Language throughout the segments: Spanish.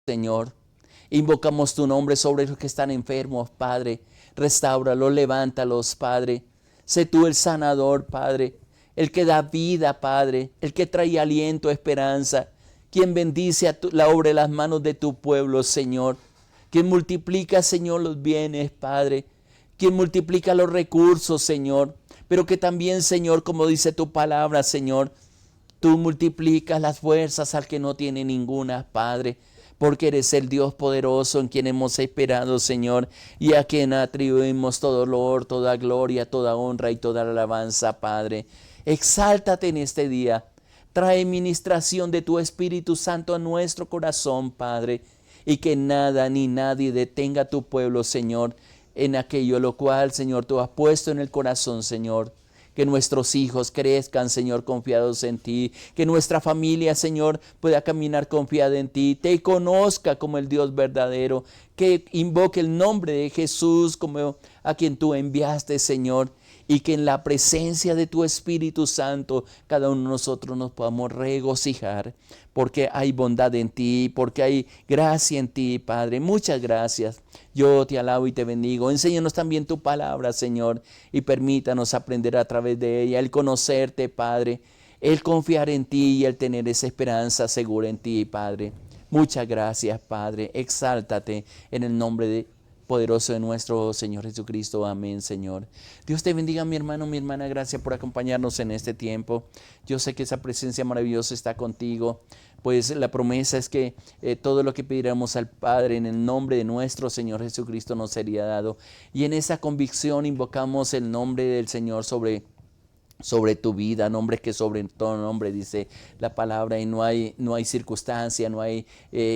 Señor. Invocamos tu nombre sobre los que están enfermos, Padre. Restáuralos, levántalos, Padre. Sé tú el sanador, Padre. El que da vida, Padre. El que trae aliento, esperanza. Quien bendice la obra de las manos de tu pueblo, Señor. Quien multiplica, Señor, los bienes, Padre. Quien multiplica los recursos, Señor. Pero que también, Señor, como dice tu palabra, Señor, tú multiplicas las fuerzas al que no tiene ninguna, Padre. Porque eres el Dios poderoso en quien hemos esperado, Señor, y a quien atribuimos todo honor, toda gloria, toda honra y toda alabanza, Padre. Exáltate en este día. Trae ministración de tu Espíritu Santo a nuestro corazón, Padre, y que nada ni nadie detenga a tu pueblo, Señor, en aquello lo cual, Señor, tú has puesto en el corazón, Señor. Que nuestros hijos crezcan, Señor, confiados en ti. Que nuestra familia, Señor, pueda caminar confiada en ti. Te conozca como el Dios verdadero. Que invoque el nombre de Jesús como a quien tú enviaste, Señor. Y que en la presencia de tu Espíritu Santo cada uno de nosotros nos podamos regocijar. Porque hay bondad en ti, porque hay gracia en ti, Padre. Muchas gracias. Yo te alabo y te bendigo. Enséñanos también tu palabra, Señor, y permítanos aprender a través de ella, el conocerte, Padre, el confiar en ti y el tener esa esperanza segura en ti, Padre. Muchas gracias, Padre. Exáltate en el nombre poderoso de nuestro Señor Jesucristo. Amén, Señor. Dios te bendiga, mi hermano, mi hermana. Gracias por acompañarnos en este tiempo. Yo sé que esa presencia maravillosa está contigo. Pues la promesa es que todo lo que pidiéramos al Padre en el nombre de nuestro Señor Jesucristo nos sería dado. Y en esa convicción invocamos el nombre del Señor sobre tu vida, nombre que sobre todo nombre, dice la palabra, y no hay circunstancia, no hay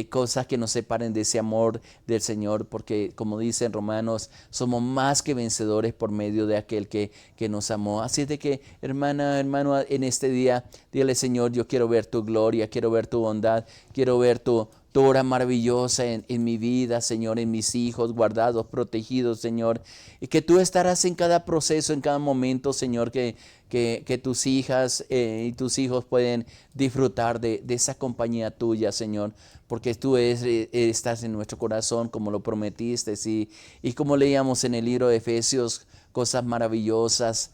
cosas que nos separen de ese amor del Señor, porque como dice en Romanos, somos más que vencedores por medio de aquel que nos amó. Así es de que, hermana, hermano, en este día, dígale: Señor, yo quiero ver tu gloria, quiero ver tu bondad, quiero ver tu obra maravillosa en mi vida, Señor, en mis hijos, guardados, protegidos, Señor, y que tú estarás en cada proceso, en cada momento, Señor, que tus hijas y tus hijos pueden disfrutar de esa compañía tuya, Señor, porque tú estás en nuestro corazón como lo prometiste, y como leíamos en el libro de Efesios, cosas maravillosas.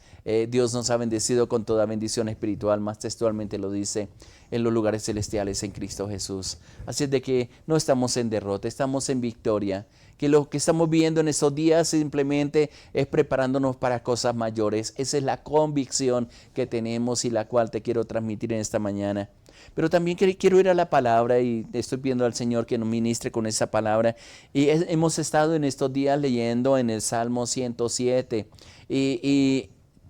Dios nos ha bendecido con toda bendición espiritual, más textualmente lo dice, en los lugares celestiales en Cristo Jesús. Así es de que no estamos en derrota, estamos en victoria. Que lo que estamos viendo en estos días simplemente es preparándonos para cosas mayores. Esa es la convicción que tenemos y la cual te quiero transmitir en esta mañana. Pero también quiero ir a la palabra y estoy pidiendo al Señor que nos ministre con esa palabra. Y hemos estado en estos días leyendo en el Salmo 107 y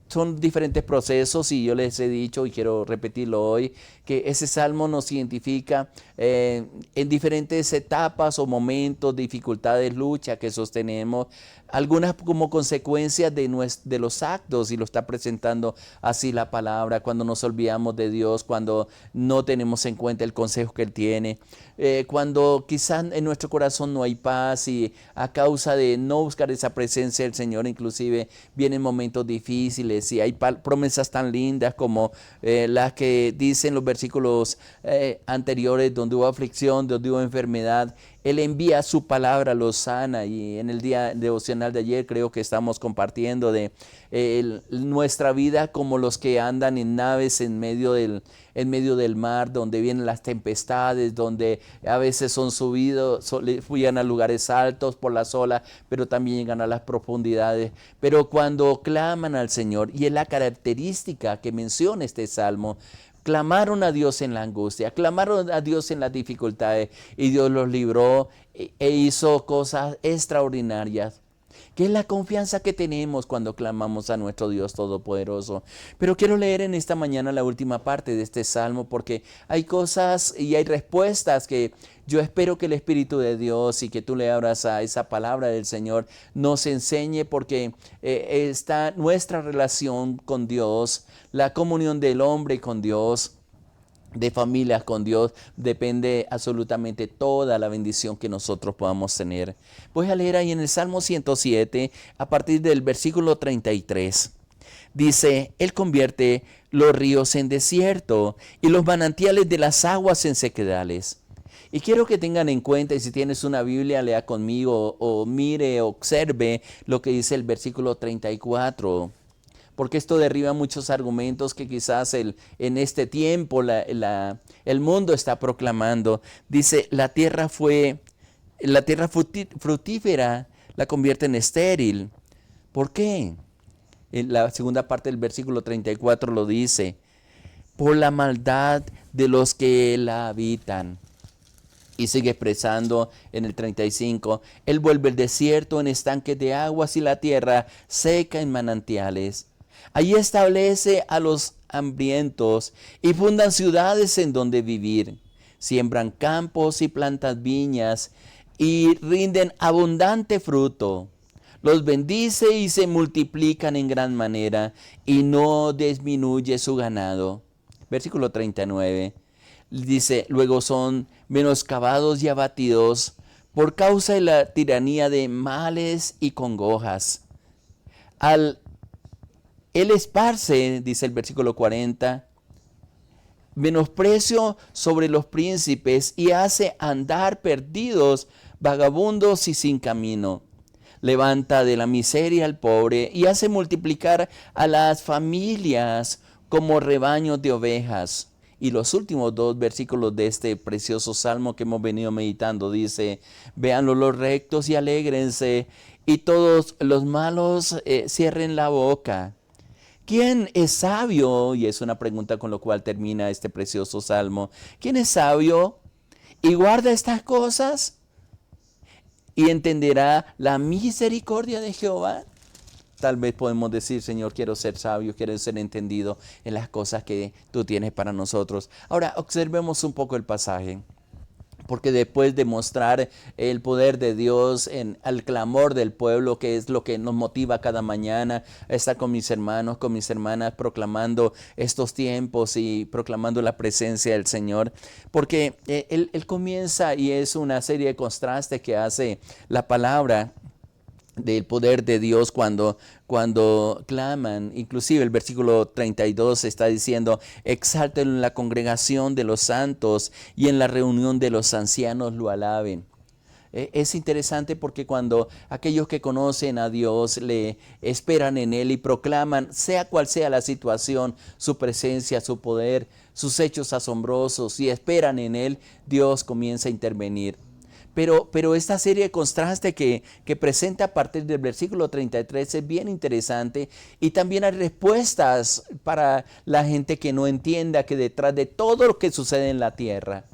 son diferentes procesos, y yo les he dicho y quiero repetirlo hoy, que ese salmo nos identifica en diferentes etapas o momentos, dificultades, lucha que sostenemos, algunas como consecuencias de los actos, y lo está presentando así la palabra, cuando nos olvidamos de Dios, cuando no tenemos en cuenta el consejo que Él tiene, cuando quizás en nuestro corazón no hay paz, y a causa de no buscar esa presencia del Señor, inclusive vienen momentos difíciles, y hay promesas tan lindas como las que dicen los versículos anteriores, donde hubo aflicción, donde hubo enfermedad, Él envía su palabra, lo sana. Y en el día devocional de ayer creo que estamos compartiendo de nuestra vida como los que andan en naves en medio del mar, donde vienen las tempestades, donde a veces son subidos, llegan a lugares altos por las olas, pero también llegan a las profundidades. Pero cuando claman al Señor, y es la característica que menciona este salmo, clamaron a Dios en la angustia, clamaron a Dios en las dificultades, y Dios los libró e hizo cosas extraordinarias. Que es la confianza que tenemos cuando clamamos a nuestro Dios Todopoderoso. Pero quiero leer en esta mañana la última parte de este salmo, porque hay cosas y hay respuestas que yo espero que el Espíritu de Dios, y que tú le abras a esa palabra del Señor, nos enseñe, porque está nuestra relación con Dios, la comunión del hombre con Dios, de familias con Dios, depende absolutamente toda la bendición que nosotros podamos tener. Voy a leer ahí en el Salmo 107, a partir del versículo 33. Dice: Él convierte los ríos en desierto y los manantiales de las aguas en sequedales. Y quiero que tengan en cuenta, y si tienes una Biblia, lea conmigo o mire, observe lo que dice el versículo 34. Porque esto derriba muchos argumentos que quizás en este tiempo el mundo está proclamando. Dice, la tierra fructífera la convierte en estéril. ¿Por qué? En la segunda parte del versículo 34 lo dice, por la maldad de los que la habitan. Y sigue expresando en el 35, Él vuelve el desierto en estanques de aguas y la tierra seca en manantiales. Allí establece a los hambrientos y fundan ciudades en donde vivir. Siembran campos y plantan viñas y rinden abundante fruto. Los bendice y se multiplican en gran manera y no disminuye su ganado. Versículo 39. Dice, luego son menoscabados y abatidos por causa de la tiranía de males y congojas. Él esparce, dice el versículo 40, menosprecio sobre los príncipes y hace andar perdidos, vagabundos y sin camino. Levanta de la miseria al pobre y hace multiplicar a las familias como rebaños de ovejas. Y los últimos dos versículos de este precioso salmo que hemos venido meditando dice, véanlo los rectos y alégrense, y todos los malos cierren la boca. ¿Quién es sabio? Y es una pregunta con la cual termina este precioso salmo. ¿Quién es sabio y guarda estas cosas y entenderá la misericordia de Jehová? Tal vez podemos decir, Señor, quiero ser sabio, quiero ser entendido en las cosas que tú tienes para nosotros. Ahora, observemos un poco el pasaje. Porque después de mostrar el poder de Dios al clamor del pueblo, que es lo que nos motiva cada mañana a estar con mis hermanos, con mis hermanas, proclamando estos tiempos y proclamando la presencia del Señor. Porque él comienza y es una serie de contrastes que hace la palabra del poder de Dios cuando claman. Inclusive el versículo 32 está diciendo, exalten en la congregación de los santos y en la reunión de los ancianos lo alaben. Es interesante porque cuando aquellos que conocen a Dios le esperan en Él y proclaman, sea cual sea la situación, su presencia, su poder, sus hechos asombrosos, y esperan en Él, Dios comienza a intervenir. Pero esta serie de contraste que presenta a partir del versículo 33 es bien interesante, y también hay respuestas para la gente que no entienda que detrás de todo lo que sucede en la tierra,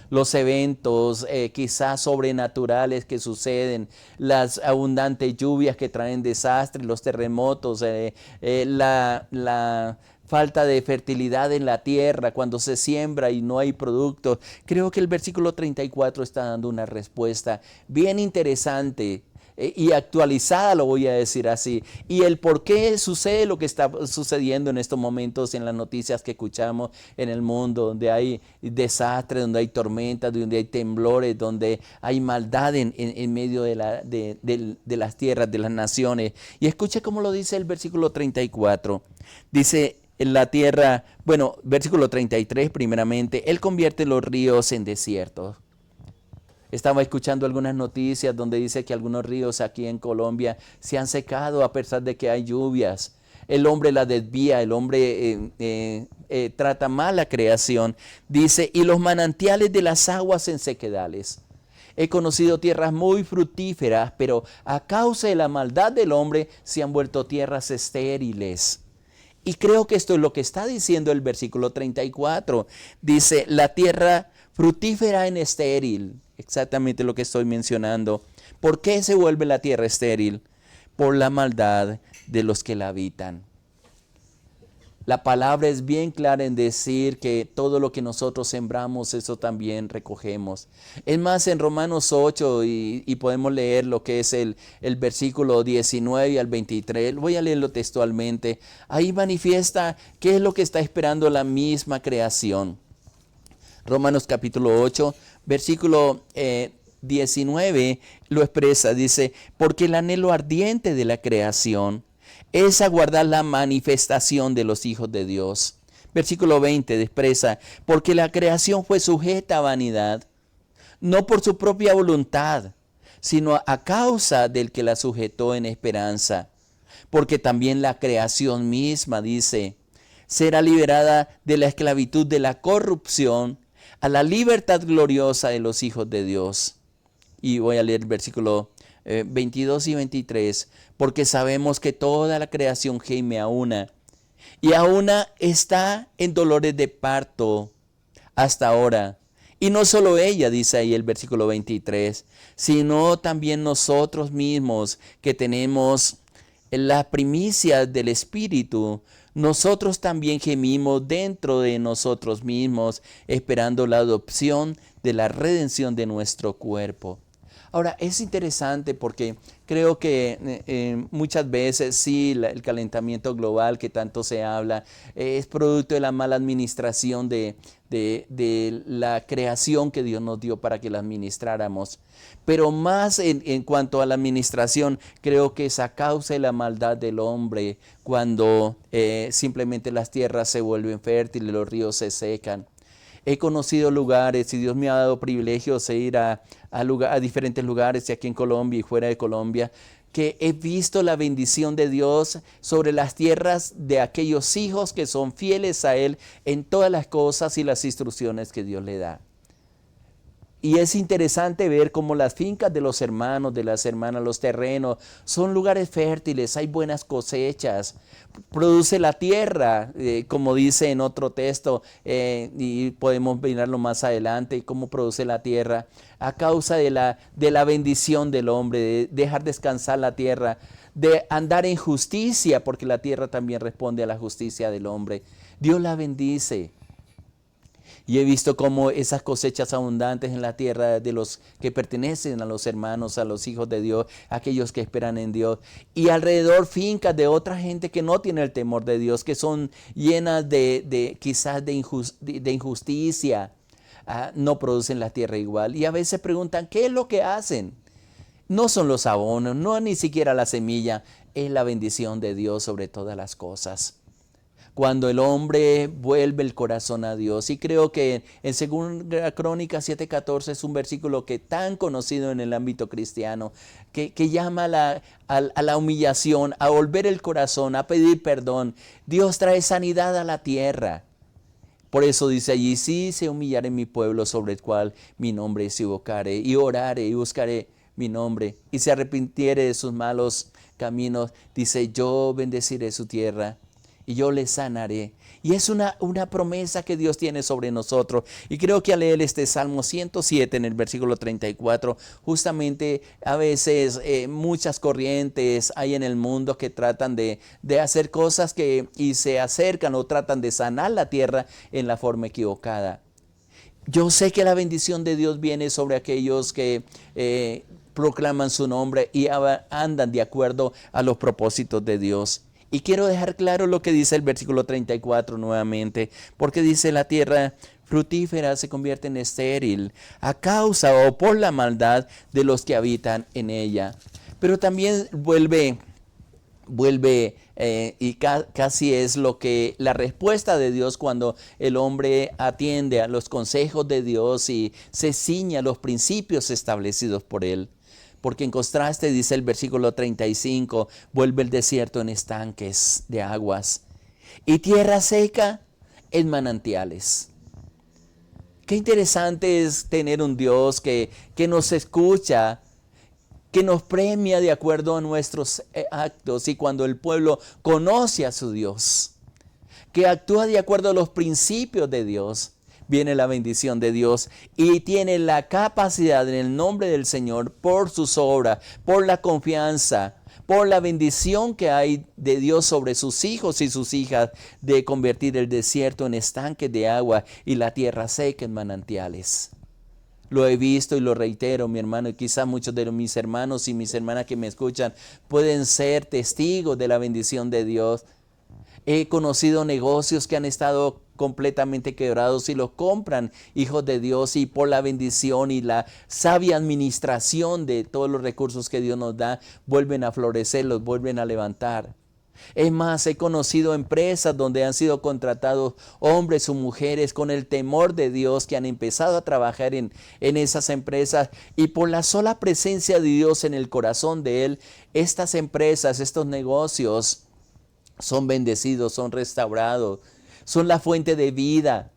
los eventos quizás sobrenaturales que suceden, las abundantes lluvias que traen desastres, los terremotos, la falta de fertilidad en la tierra cuando se siembra y no hay productos. Creo que el versículo 34 está dando una respuesta bien interesante y actualizada, lo voy a decir así. Y el por qué sucede lo que está sucediendo en estos momentos en las noticias que escuchamos en el mundo, donde hay desastres, donde hay tormentas, donde hay temblores, donde hay maldad en medio de las tierras, de las naciones. Y escuche cómo lo dice el versículo 34. Dice, en la tierra, versículo 33 primeramente, Él convierte los ríos en desiertos. Estaba escuchando algunas noticias donde dice que algunos ríos aquí en Colombia se han secado a pesar de que hay lluvias. El hombre la desvía, el hombre trata mal la creación. Dice, y los manantiales de las aguas en sequedales. He conocido tierras muy fructíferas, pero a causa de la maldad del hombre se han vuelto tierras estériles. Y creo que esto es lo que está diciendo el versículo 34. Dice, la tierra fructífera en estéril. Exactamente lo que estoy mencionando. ¿Por qué se vuelve la tierra estéril? Por la maldad de los que la habitan. La palabra es bien clara en decir que todo lo que nosotros sembramos, eso también recogemos. Es más, en Romanos 8, y podemos leer lo que es el versículo 19 al 23, voy a leerlo textualmente. Ahí manifiesta qué es lo que está esperando la misma creación. Romanos capítulo 8, versículo 19 lo expresa, dice, porque el anhelo ardiente de la creación es aguardar la manifestación de los hijos de Dios. Versículo 20 expresa, porque la creación fue sujeta a vanidad, no por su propia voluntad, sino a causa del que la sujetó en esperanza. Porque también la creación misma, dice, será liberada de la esclavitud de la corrupción a la libertad gloriosa de los hijos de Dios. Y voy a leer el versículo 22 y 23. Porque sabemos que toda la creación gime a una, y a una está en dolores de parto hasta ahora. Y no solo ella, dice ahí el versículo 23, sino también nosotros mismos que tenemos las primicias del Espíritu. Nosotros también gemimos dentro de nosotros mismos, esperando la adopción de la redención de nuestro cuerpo. Ahora, es interesante porque creo que muchas veces sí, el calentamiento global que tanto se habla es producto de la mala administración de la creación que Dios nos dio para que la administráramos. Pero más en cuanto a la administración, creo que es a causa de la maldad del hombre cuando simplemente las tierras se vuelven fértiles, los ríos se secan. He conocido lugares y Dios me ha dado privilegios de ir a diferentes lugares, y aquí en Colombia y fuera de Colombia, que he visto la bendición de Dios sobre las tierras de aquellos hijos que son fieles a Él en todas las cosas y las instrucciones que Dios le da. Y es interesante ver cómo las fincas de los hermanos, de las hermanas, los terrenos, son lugares fértiles, hay buenas cosechas, produce la tierra, como dice en otro texto, y podemos mirarlo más adelante, cómo produce la tierra, a causa de la bendición del hombre, de dejar descansar la tierra, de andar en justicia, porque la tierra también responde a la justicia del hombre. Dios la bendice. Y he visto cómo esas cosechas abundantes en la tierra de los que pertenecen a los hermanos, a los hijos de Dios, aquellos que esperan en Dios. Y alrededor fincas de otra gente que no tiene el temor de Dios, que son llenas quizás de injusticia, no producen la tierra igual. Y a veces preguntan, ¿qué es lo que hacen? No son los abonos, no ni siquiera la semilla, es la bendición de Dios sobre todas las cosas. Cuando el hombre vuelve el corazón a Dios. Y creo que en 2 Crónicas 7:14 es un versículo que tan conocido en el ámbito cristiano, que llama a la humillación, a volver el corazón, a pedir perdón. Dios trae sanidad a la tierra. Por eso dice allí, si se humillare mi pueblo sobre el cual mi nombre se invocare, y orare y buscaré mi nombre, y se arrepintiere de sus malos caminos, dice, yo bendeciré su tierra y yo les sanaré. Y es una promesa que Dios tiene sobre nosotros. Y creo que al leer este Salmo 107 en el versículo 34, justamente a veces muchas corrientes hay en el mundo que tratan de hacer cosas y se acercan o tratan de sanar la tierra en la forma equivocada. Yo sé que la bendición de Dios viene sobre aquellos que proclaman su nombre y andan de acuerdo a los propósitos de Dios. Y quiero dejar claro lo que dice el versículo 34 nuevamente, porque dice la tierra fructífera se convierte en estéril a causa o por la maldad de los que habitan en ella. Pero también vuelve y casi es la respuesta de Dios cuando el hombre atiende a los consejos de Dios y se ciña a los principios establecidos por Él. Porque en contraste, dice el versículo 35, vuelve el desierto en estanques de aguas y tierra seca en manantiales. Qué interesante es tener un Dios que nos escucha, que nos premia de acuerdo a nuestros actos, y cuando el pueblo conoce a su Dios, que actúa de acuerdo a los principios de Dios, viene la bendición de Dios y tiene la capacidad en el nombre del Señor, por sus obras, por la confianza, por la bendición que hay de Dios sobre sus hijos y sus hijas, de convertir el desierto en estanques de agua y la tierra seca en manantiales. Lo he visto y lo reitero, mi hermano, y quizás muchos de mis hermanos y mis hermanas que me escuchan pueden ser testigos de la bendición de Dios. He conocido negocios que han estado completamente quebrados y los compran hijos de Dios, y por la bendición y la sabia administración de todos los recursos que Dios nos da, vuelven a florecer, los vuelven a levantar. Es más, he conocido empresas donde han sido contratados hombres o mujeres con el temor de Dios que han empezado a trabajar en esas empresas, y por la sola presencia de Dios en el corazón de Él, estas empresas, estos negocios son bendecidos, son restaurados, son la fuente de vida.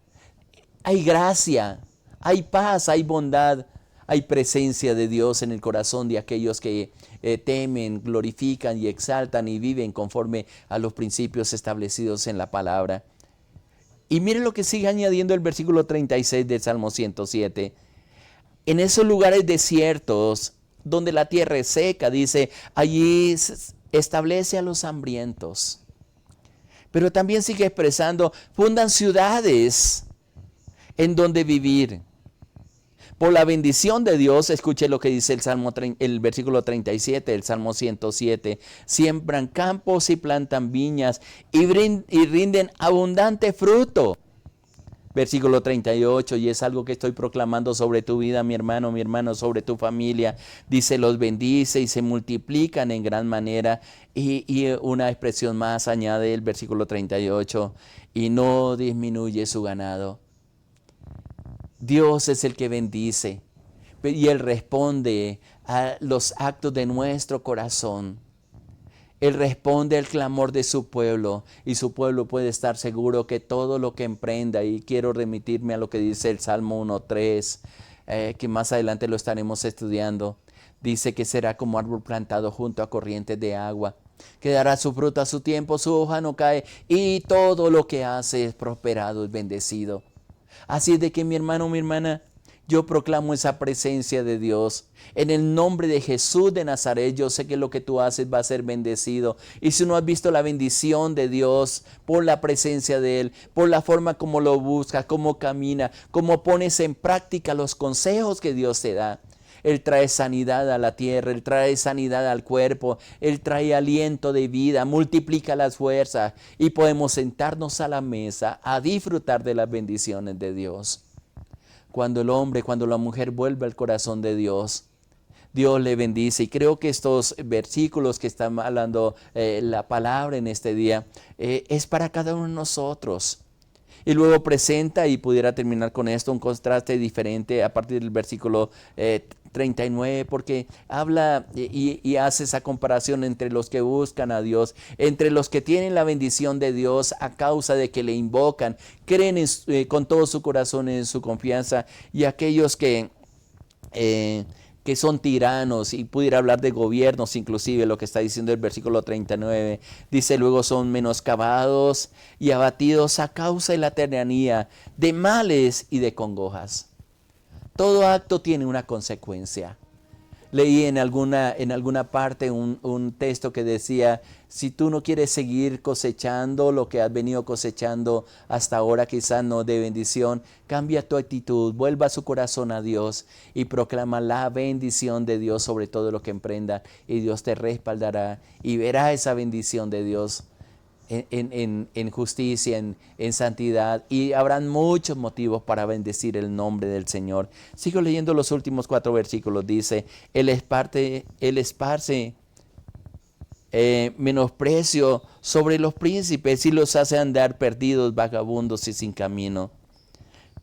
Hay gracia, hay paz, hay bondad, hay presencia de Dios en el corazón de aquellos que temen, glorifican y exaltan y viven conforme a los principios establecidos en la palabra. Y miren lo que sigue añadiendo el versículo 36 del Salmo 107. En esos lugares desiertos, donde la tierra es seca, dice, allí establece a los hambrientos. Pero también sigue expresando, fundan ciudades en donde vivir. Por la bendición de Dios, escuche lo que dice el versículo 37 del Salmo 107. Siembran campos y plantan viñas y rinden abundante fruto. Versículo 38, y es algo que estoy proclamando sobre tu vida, mi hermano, sobre tu familia. Dice, los bendice y se multiplican en gran manera. Y una expresión más añade el versículo 38, y no disminuye su ganado. Dios es el que bendice y Él responde a los actos de nuestro corazón. Él responde al clamor de su pueblo, y su pueblo puede estar seguro que todo lo que emprenda, y quiero remitirme a lo que dice el Salmo 1:3, que más adelante lo estaremos estudiando. Dice que será como árbol plantado junto a corrientes de agua, que dará su fruto a su tiempo, su hoja no cae, y todo lo que hace es prosperado, es bendecido. Así es de que mi hermano, mi hermana, yo proclamo esa presencia de Dios. En el nombre de Jesús de Nazaret, yo sé que lo que tú haces va a ser bendecido. Y si no has visto la bendición de Dios por la presencia de Él, por la forma como lo buscas, cómo camina, cómo pones en práctica los consejos que Dios te da. Él trae sanidad a la tierra, Él trae sanidad al cuerpo, Él trae aliento de vida, multiplica las fuerzas y podemos sentarnos a la mesa a disfrutar de las bendiciones de Dios. Cuando el hombre, cuando la mujer vuelve al corazón de Dios, Dios le bendice. Y creo que estos versículos que están hablando la palabra en este día es para cada uno de nosotros. Y luego presenta, y pudiera terminar con esto, un contraste diferente a partir del versículo 39, porque habla y hace esa comparación entre los que buscan a Dios, entre los que tienen la bendición de Dios a causa de que le invocan, creen con todo su corazón en su confianza, y aquellos que son tiranos, y pudiera hablar de gobiernos, inclusive lo que está diciendo el versículo 39, dice luego son menoscabados y abatidos a causa de la tiranía, de males y de congojas. Todo acto tiene una consecuencia. Leí en alguna parte un texto que decía, si tú no quieres seguir cosechando lo que has venido cosechando hasta ahora, quizás no de bendición, cambia tu actitud, vuelva su corazón a Dios y proclama la bendición de Dios sobre todo lo que emprenda, y Dios te respaldará y verá esa bendición de Dios en justicia, en santidad, y habrán muchos motivos para bendecir el nombre del Señor. Sigo leyendo los últimos 4 versículos. Dice, Él esparce menosprecio sobre los príncipes y los hace andar perdidos, vagabundos y sin camino.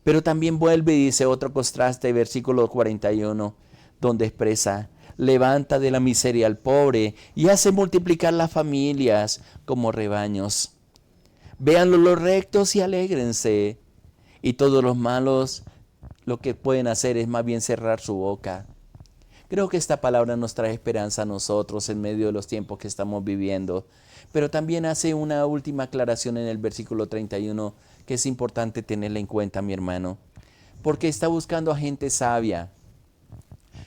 Pero también vuelve y dice otro contraste, versículo 41, donde expresa, levanta de la miseria al pobre y hace multiplicar las familias como rebaños. Véanlo los rectos y alégrense, y todos los malos lo que pueden hacer es más bien cerrar su boca. Creo que esta palabra nos trae esperanza a nosotros en medio de los tiempos que estamos viviendo, pero también hace una última aclaración en el versículo 31 que es importante tenerla en cuenta, mi hermano, porque está buscando a gente sabia.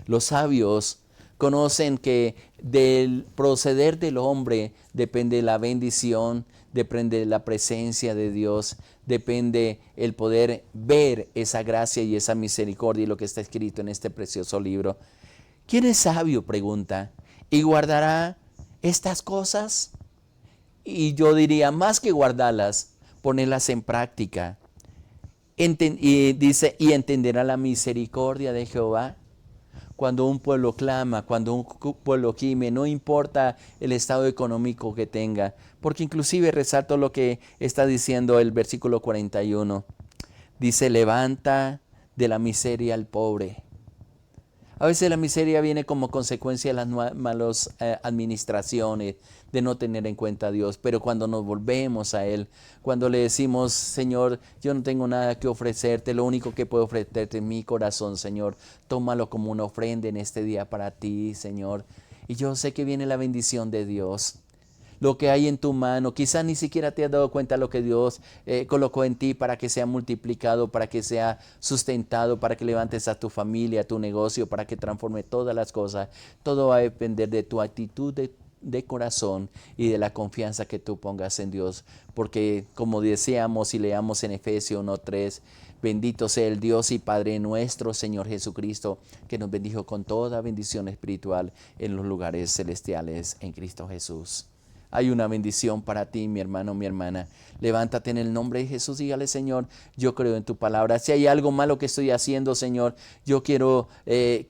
Los sabios conocen que del proceder del hombre depende la bendición, depende la presencia de Dios, depende el poder ver esa gracia y esa misericordia y lo que está escrito en este precioso libro. ¿Quién es sabio?, pregunta, ¿y guardará estas cosas? Y yo diría, más que guardarlas, ponerlas en práctica. Y dice, ¿y entenderá la misericordia de Jehová? cuando un pueblo clama, cuando un pueblo gime, no importa el estado económico que tenga, porque inclusive resalto lo que está diciendo el versículo 41. Dice, levanta de la miseria al pobre. A veces la miseria viene como consecuencia de las malas administraciones, de no tener en cuenta a Dios. Pero cuando nos volvemos a Él, cuando le decimos, Señor, yo no tengo nada que ofrecerte, lo único que puedo ofrecerte es mi corazón, Señor. Tómalo como una ofrenda en este día para ti, Señor. Y yo sé que viene la bendición de Dios. Lo que hay en tu mano, quizás ni siquiera te has dado cuenta de lo que Dios colocó en ti para que sea multiplicado, para que sea sustentado, para que levantes a tu familia, a tu negocio, para que transforme todas las cosas. Todo va a depender de tu actitud de corazón y de la confianza que tú pongas en Dios. Porque como decíamos y leamos en Efesios 1:3, bendito sea el Dios y Padre nuestro, Señor Jesucristo, que nos bendijo con toda bendición espiritual en los lugares celestiales en Cristo Jesús. Hay una bendición para ti, mi hermano, mi hermana. Levántate en el nombre de Jesús. Dígale, Señor, yo creo en tu palabra. Si hay algo malo que estoy haciendo, Señor, yo quiero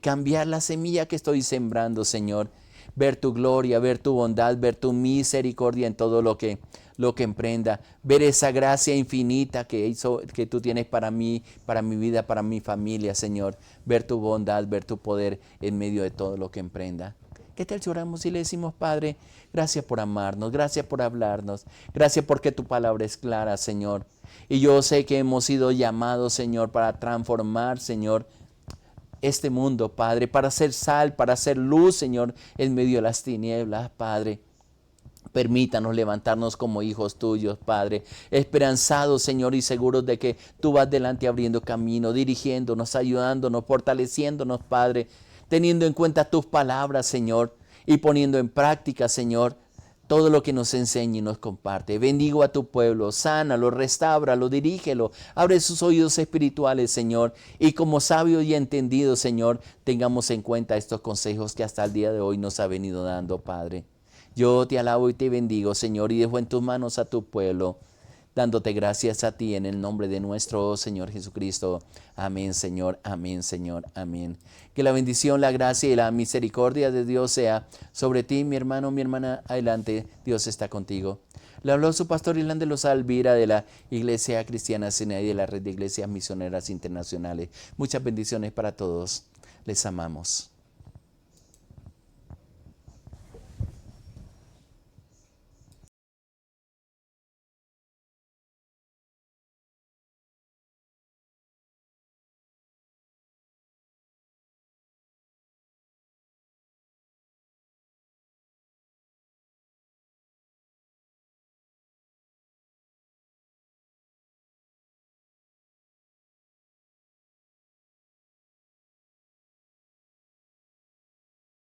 cambiar la semilla que estoy sembrando, Señor. Ver tu gloria, ver tu bondad, ver tu misericordia en todo lo que emprenda. Ver esa gracia infinita que tú tienes para mí, para mi vida, para mi familia, Señor. Ver tu bondad, ver tu poder en medio de todo lo que emprenda. ¿Qué tal si oramos y le decimos, Padre, gracias por amarnos, gracias por hablarnos, gracias porque tu palabra es clara, Señor? Y yo sé que hemos sido llamados, Señor, para transformar, Señor, este mundo, Padre, para ser sal, para ser luz, Señor, en medio de las tinieblas, Padre. Permítanos levantarnos como hijos tuyos, Padre, esperanzados, Señor, y seguros de que tú vas delante abriendo camino, dirigiéndonos, ayudándonos, fortaleciéndonos, Padre, teniendo en cuenta tus palabras, Señor, y poniendo en práctica, Señor, todo lo que nos enseña y nos comparte. Bendigo a tu pueblo, sánalo, restábralo, dirígelo, abre sus oídos espirituales, Señor, y como sabios y entendidos, Señor, tengamos en cuenta estos consejos que hasta el día de hoy nos ha venido dando, Padre. Yo te alabo y te bendigo, Señor, y dejo en tus manos a tu pueblo, dándote gracias a ti en el nombre de nuestro Señor Jesucristo. Amén, Señor, amén, Señor, amén. Que la bendición, la gracia y la misericordia de Dios sea sobre ti, mi hermano, mi hermana. Adelante, Dios está contigo. Le habló su pastor Irlán de los Alvira de la Iglesia Cristiana Sinaí de la Red de Iglesias Misioneras Internacionales. Muchas bendiciones para todos. Les amamos.